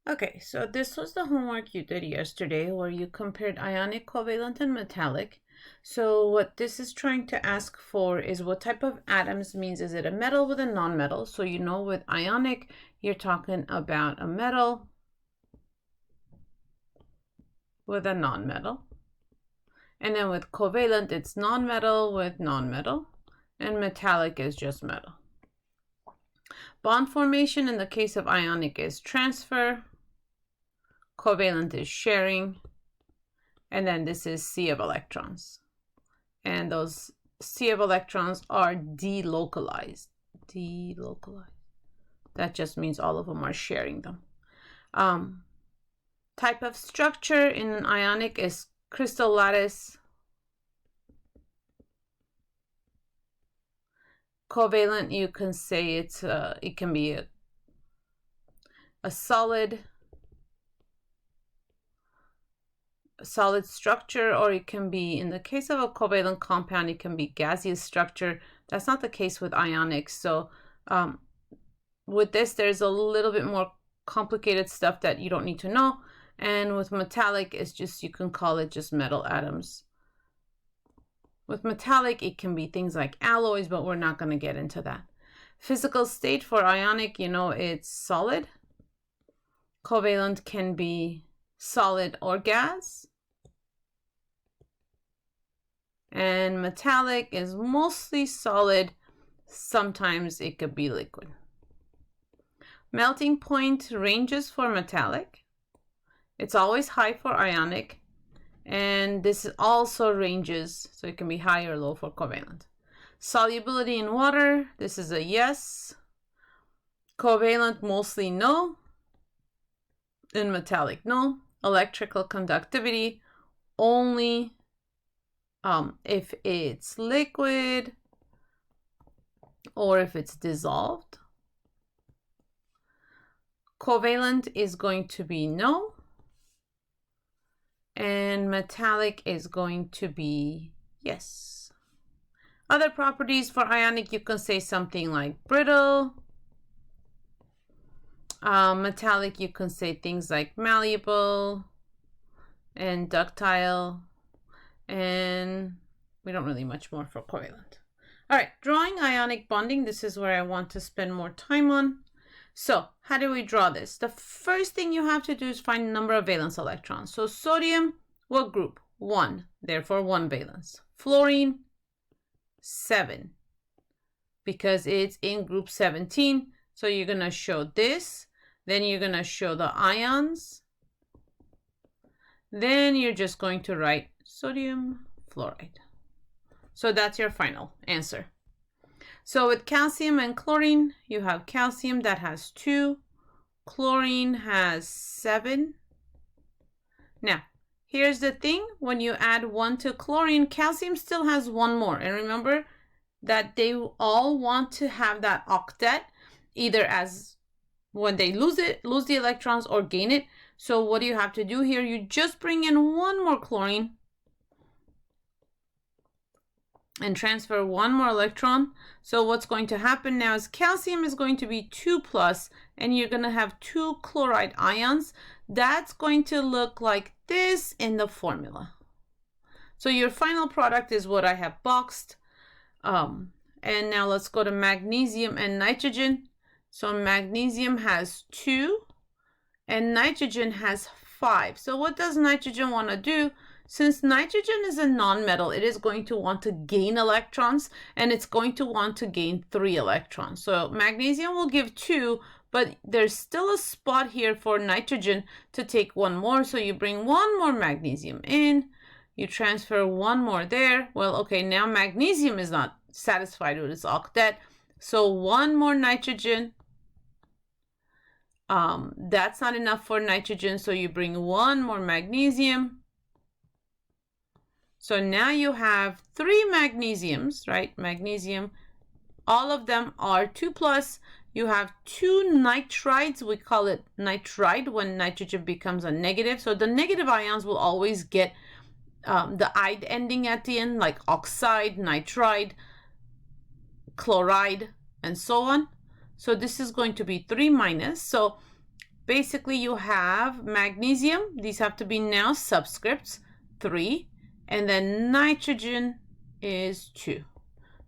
Okay, so this was the homework you did yesterday where you compared ionic, covalent, and metallic. So what this is trying to ask for is what type of atoms means. Is it a metal with a non-metal? So you know with ionic, you're talking about a metal with a non-metal. And then with covalent, it's non-metal with non-metal. And metallic is just metal. Bond formation in the case of ionic is transfer. Covalent is sharing, and then this is sea of electrons. And those sea of electrons are delocalized. Delocalized. That just means all of them are sharing them. Type of structure in an ionic is crystal lattice. Covalent, you can say it can be a solid structure, or it can be, in the case of a covalent compound, it can be gaseous structure. That's not the case with ionics. So with this, there's a little bit more complicated stuff that you don't need to know. And with metallic, it's just, you can call it just metal atoms. With metallic, it can be things like alloys, but we're not going to get into that. Physical state for ionic, it's solid. Covalent can be solid or gas. And metallic is mostly solid. Sometimes it could be liquid. Melting point ranges for metallic. It's always high for ionic. And this also ranges, so it can be high or low for covalent. Solubility in water, this is a yes. Covalent, mostly no. In metallic, no. Electrical conductivity, only if it's liquid or if it's dissolved. Covalent is going to be no. And metallic is going to be yes. Other properties for ionic, you can say something like brittle. Metallic, you can say things like malleable and ductile. And we don't really much more for covalent. All right, drawing ionic bonding. This is where I want to spend more time on. So how do we draw this? The first thing you have to do is find the number of valence electrons. So sodium, what group? 1, therefore 1 valence. Fluorine, 7, because it's in group 17. So you're going to show this. Then you're going to show the ions. Then you're just going to write sodium fluoride. So that's your final answer. So with calcium and chlorine, you have calcium that has 2, chlorine has 7. Now, here's the thing. When you add 1 to chlorine, calcium still has 1 more. And remember that they all want to have that octet, either as when they lose the electrons, or gain it. So what do you have to do here? You just bring in 1 more chlorine and transfer 1 more electron. So what's going to happen now is calcium is going to be 2+, and you're going to have 2 chloride ions. That's going to look like this in the formula. So your final product is what I have boxed. And now let's go to magnesium and nitrogen. So magnesium has 2 and nitrogen has 5. So what does nitrogen want to do? Since nitrogen is a nonmetal, it is going to want to gain electrons, and it's going to want to gain 3 electrons. So magnesium will give 2, but there's still a spot here for nitrogen to take 1 more. So you bring 1 more magnesium in, you transfer 1 more there. Well, okay, now magnesium is not satisfied with its octet. So 1 more nitrogen. That's not enough for nitrogen. So you bring 1 more magnesium. So now you have 3 magnesiums, right? Magnesium, all of them are 2+. You have 2 nitrides. We call it nitride when nitrogen becomes a negative. So the negative ions will always get the "ide" ending at the end, like oxide, nitride, chloride, and so on. So this is going to be 3-. So basically you have magnesium, these have to be now subscripts, 3, and then nitrogen is 2.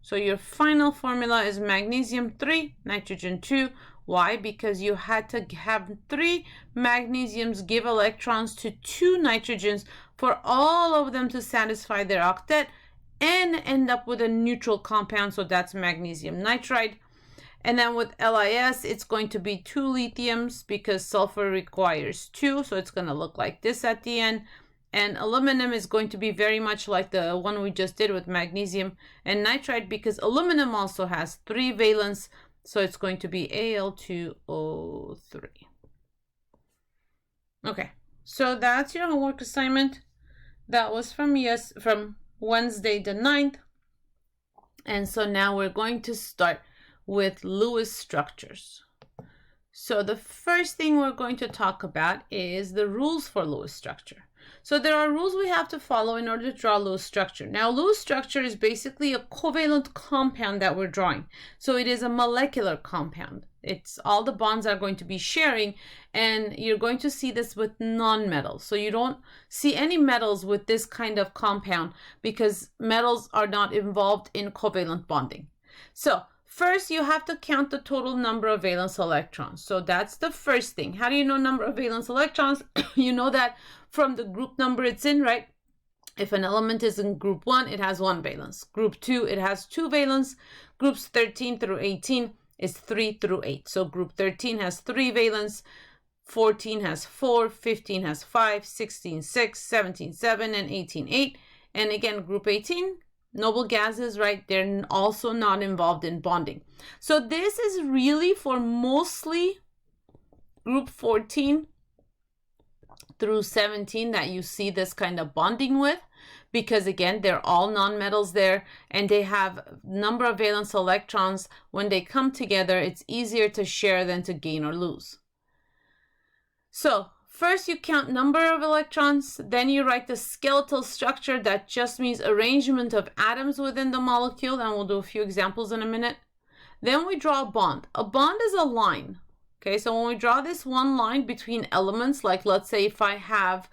So your final formula is magnesium 3, nitrogen 2. Why? Because you had to have 3 magnesiums give electrons to 2 nitrogens for all of them to satisfy their octet and end up with a neutral compound, so that's magnesium nitride. And then with LiS, it's going to be 2 lithiums because sulfur requires 2, so it's going to look like this at the end. And aluminum is going to be very much like the one we just did with magnesium and nitride because aluminum also has 3 valence, so it's going to be Al2O3. Okay, so that's your homework assignment. That was from Wednesday the 9th. And so now we're going to start with Lewis structures. So the first thing we're going to talk about is the rules for Lewis structure. So there are rules we have to follow in order to draw Lewis structure. Now, Lewis structure is basically a covalent compound that we're drawing. So it is a molecular compound. It's all the bonds are going to be sharing, and you're going to see this with non-metals. So you don't see any metals with this kind of compound because metals are not involved in covalent bonding. So first, you have to count the total number of valence electrons. So that's the first thing. How do you know number of valence electrons? You know that from the group number it's in, right? If an element is in group 1, it has 1 valence. Group 2, it has 2 valence. Groups 13 through 18 is 3 through 8. So group 13 has 3 valence, 14 has 4, 15 has 5, 16 6, 17 7, and 18 8. And again, group 18, noble gases, right? They're also not involved in bonding. So this is really for mostly group 14 through 17 that you see this kind of bonding with, because again, they're all nonmetals there and they have number of valence electrons. When they come together, it's easier to share than to gain or lose. So first you count number of electrons, then you write the skeletal structure. That just means arrangement of atoms within the molecule, and we'll do a few examples in a minute. Then we draw a bond. A bond is a line. Okay, so when we draw this one line between elements, like let's say if I have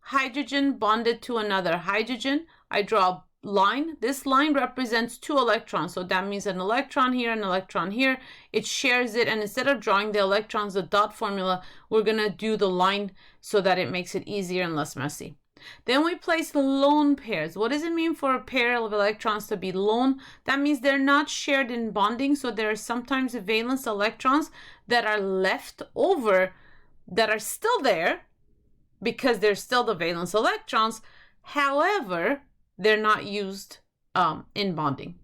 hydrogen bonded to another hydrogen, I draw a line. This line represents 2 electrons, so that means an electron here, an electron here. It shares it, and instead of drawing the electrons, the dot formula, we're gonna do the line so that it makes it easier and less messy. Then we place lone pairs. What does it mean for a pair of electrons to be lone? That means they're not shared in bonding, so there are sometimes valence electrons that are left over that are still there because they're still the valence electrons. However, they're not used in bonding.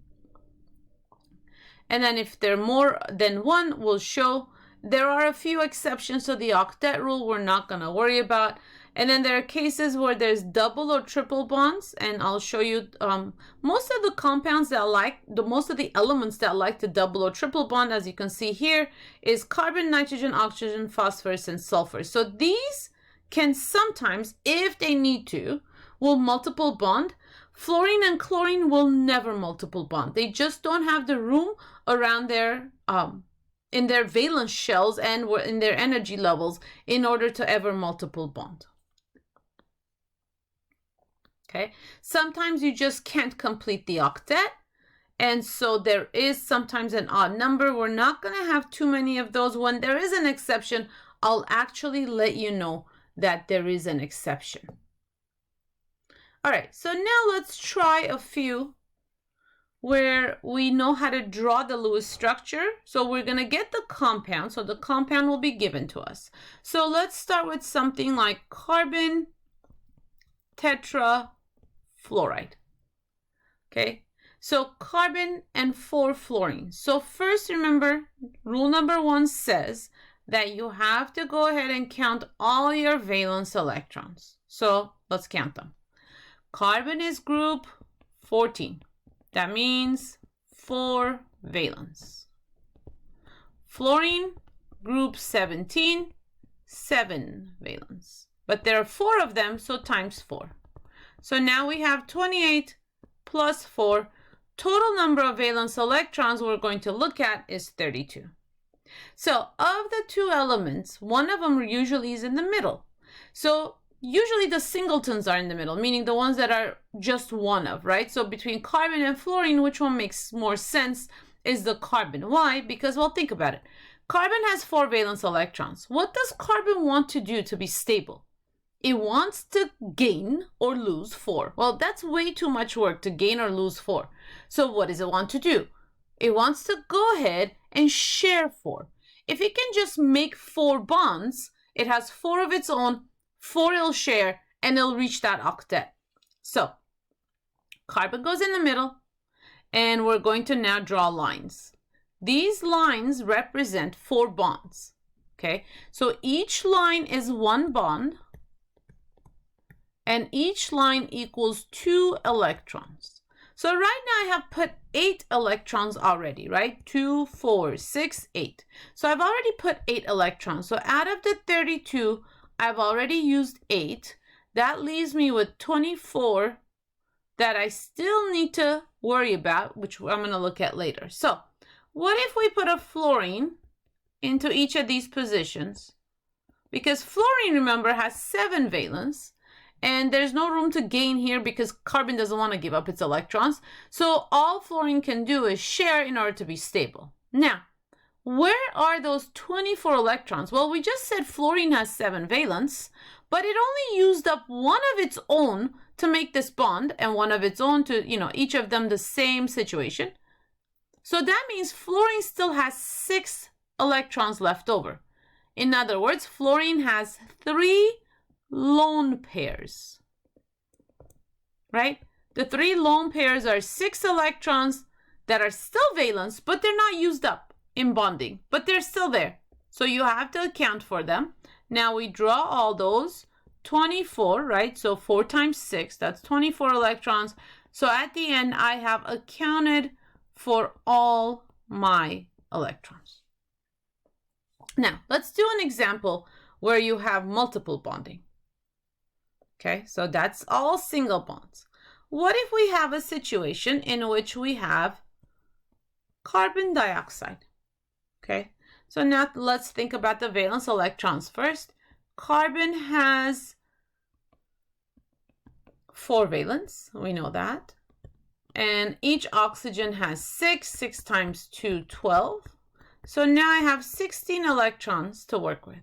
And then if they're more than 1, we'll show. There are a few exceptions to the octet rule we're not going to worry about. And then there are cases where there's double or triple bonds, and I'll show you most of the compounds that most of the elements that like the double or triple bond, as you can see here, is carbon, nitrogen, oxygen, phosphorus, and sulfur. So these can sometimes, if they need to, will multiple bond. Fluorine and chlorine will never multiple bond. They just don't have the room around their in their valence shells and in their energy levels in order to ever multiple bond. Okay, sometimes you just can't complete the octet, and so there is sometimes an odd number. We're not going to have too many of those. When there is an exception, I'll actually let you know that there is an exception. All right, so now let's try a few where we know how to draw the Lewis structure. So we're going to get the compound, so the compound will be given to us. So let's start with something like carbon tetrafluoride. Okay, so carbon and 4 fluorine. So first, remember, rule number 1 says that you have to go ahead and count all your valence electrons. So let's count them. Carbon is group 14. That means 4 valence. Fluorine, group 17, 7 valence. But there are 4 of them, so times 4. So now we have 28 plus 4. Total number of valence electrons we're going to look at is 32. So of the two elements, one of them usually is in the middle. So usually the singletons are in the middle, meaning the ones that are just one of, right? So between carbon and fluorine, which one makes more sense is the carbon. Why? Because, well, think about it. Carbon has 4 valence electrons. What does carbon want to do to be stable? It wants to gain or lose 4. Well, that's way too much work to gain or lose 4. So what does it want to do? It wants to go ahead and share 4. If it can just make 4 bonds, it has 4 of its own, 4 it'll share, and it'll reach that octet. So carbon goes in the middle, and we're going to now draw lines. These lines represent 4 bonds. Okay, so each line is 1 bond, and each line equals 2 electrons. So right now I have put 8 electrons already, right? 2, 4, 6, 8. So I've already put 8 electrons. So out of the 32, I've already used 8. That leaves me with 24 that I still need to worry about, which I'm going to look at later. So what if we put a fluorine into each of these positions? Because fluorine, remember, has 7 valence. And there's no room to gain here because carbon doesn't want to give up its electrons. So all fluorine can do is share in order to be stable. Now, where are those 24 electrons? Well, we just said fluorine has 7 valence, but it only used up one of its own to make this bond and one of its own to, each of them the same situation. So that means fluorine still has 6 electrons left over. In other words, fluorine has 3 lone pairs, right? The 3 lone pairs are 6 electrons that are still valence, but they're not used up in bonding, but they're still there. So you have to account for them. Now we draw all those 24, right? So 4 times 6, that's 24 electrons. So at the end, I have accounted for all my electrons. Now let's do an example where you have multiple bonding. Okay, so that's all single bonds. What if we have a situation in which we have carbon dioxide? Okay, so now let's think about the valence electrons first. Carbon has 4 valence, we know that. And each oxygen has 6, 6 times 2, 12. So now I have 16 electrons to work with.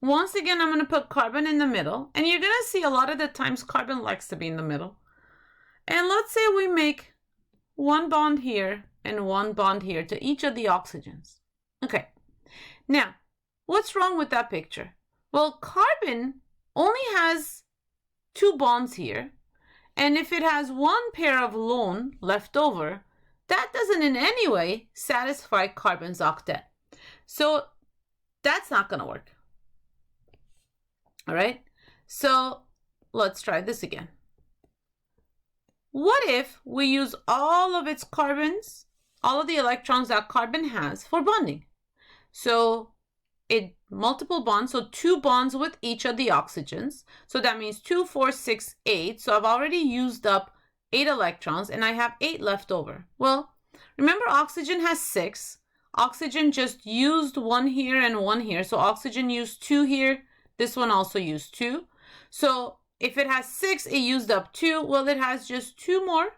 Once again, I'm going to put carbon in the middle, and you're going to see a lot of the times carbon likes to be in the middle. And let's say we make 1 bond here and 1 bond here to each of the oxygens. Okay, now what's wrong with that picture? Well, carbon only has 2 bonds here, and if it has 1 pair of lone left over, that doesn't in any way satisfy carbon's octet. So that's not going to work. All right, so let's try this again. What if we use all of its carbons, all of the electrons that carbon has for bonding? So it multiple bonds, so 2 bonds with each of the oxygens. So that means 2, 4, 6, 8. So I've already used up 8 electrons and I have 8 left over. Well, remember oxygen has 6. Oxygen just used 1 here and 1 here. So oxygen used 2 here. This one also used 2. So if it has 6, it used up 2. Well, it has just 2 more.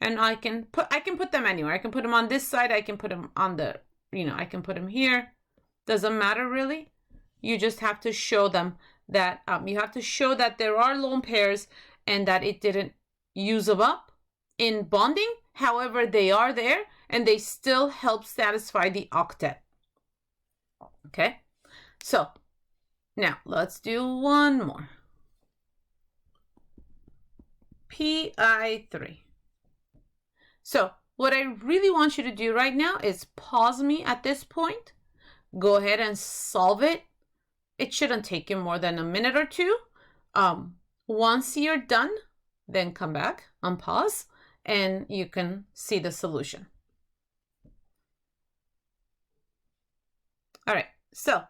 And I can put them anywhere. I can put them on this side. I can put them on the, I can put them here. Doesn't matter really. You just have to show them that, you have to show that there are lone pairs and that it didn't use them up in bonding. However, they are there and they still help satisfy the octet. Okay, so now let's do one more. Pi3. So what I really want you to do right now is pause me at this point. Go ahead and solve it. It shouldn't take you more than a minute or two. Once you're done, then come back, unpause, and you can see the solution. All right, so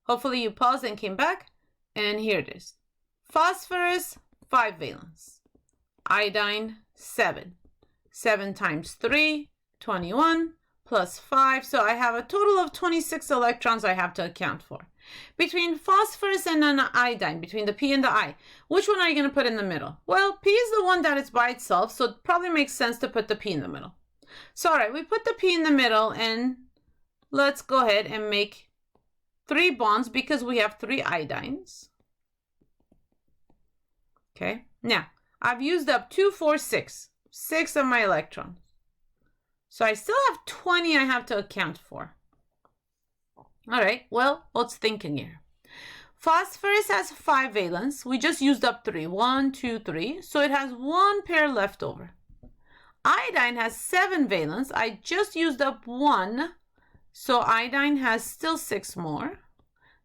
hopefully you paused and came back, and here it is. Phosphorus, 5 valence. Iodine, 7. 7 times 3, 21, plus 5. So I have a total of 26 electrons I have to account for. Between phosphorus and an iodine, between the P and the I, which one are you going to put in the middle? Well, P is the one that is by itself, so it probably makes sense to put the P in the middle. So, all right, we put the P in the middle, and let's go ahead and make 3 bonds because we have 3 iodines. Okay, now I've used up 2, 4, 6 of my electrons. So I still have 20 I have to account for. All right, well, let's think in here. Phosphorus has 5 valence. We just used up 3. 1, 2, 3. So it has 1 pair left over. Iodine has 7 valence. I just used up 1. So iodine has still 6 more.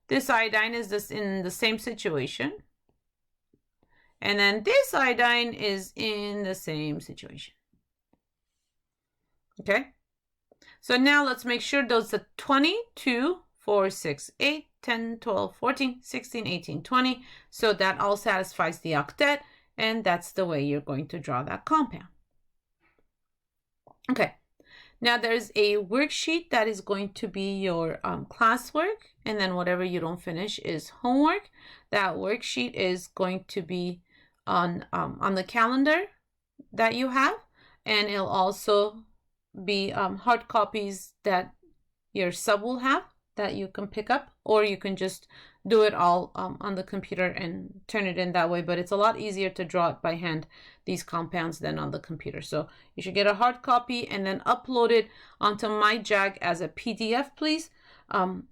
This iodine is in the same situation. And then this iodine is in the same situation. Okay. So now let's make sure those are 20, 2, 4, 6, 8, 10, 12, 14, 16, 18, 20. So that all satisfies the octet, and that's the way you're going to draw that compound. Okay, now there's a worksheet that is going to be your classwork, and then whatever you don't finish is homework. That worksheet is going to be on the calendar that you have, and it'll also be hard copies that your sub will have that you can pick up, or you can just do it all on the computer and turn it in that way. But it's a lot easier to draw it by hand, these compounds, than on the computer. So you should get a hard copy and then upload it onto MyJag as a PDF, please.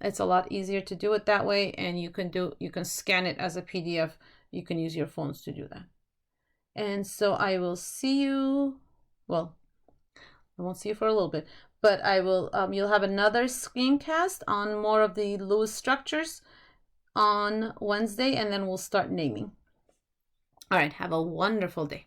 It's a lot easier to do it that way, and you can scan it as a PDF. You can use your phones to do that. And so I will see you, well, I won't see you for a little bit, but I will, you'll have another screencast on more of the Lewis structures on Wednesday, and then we'll start naming. All right, have a wonderful day.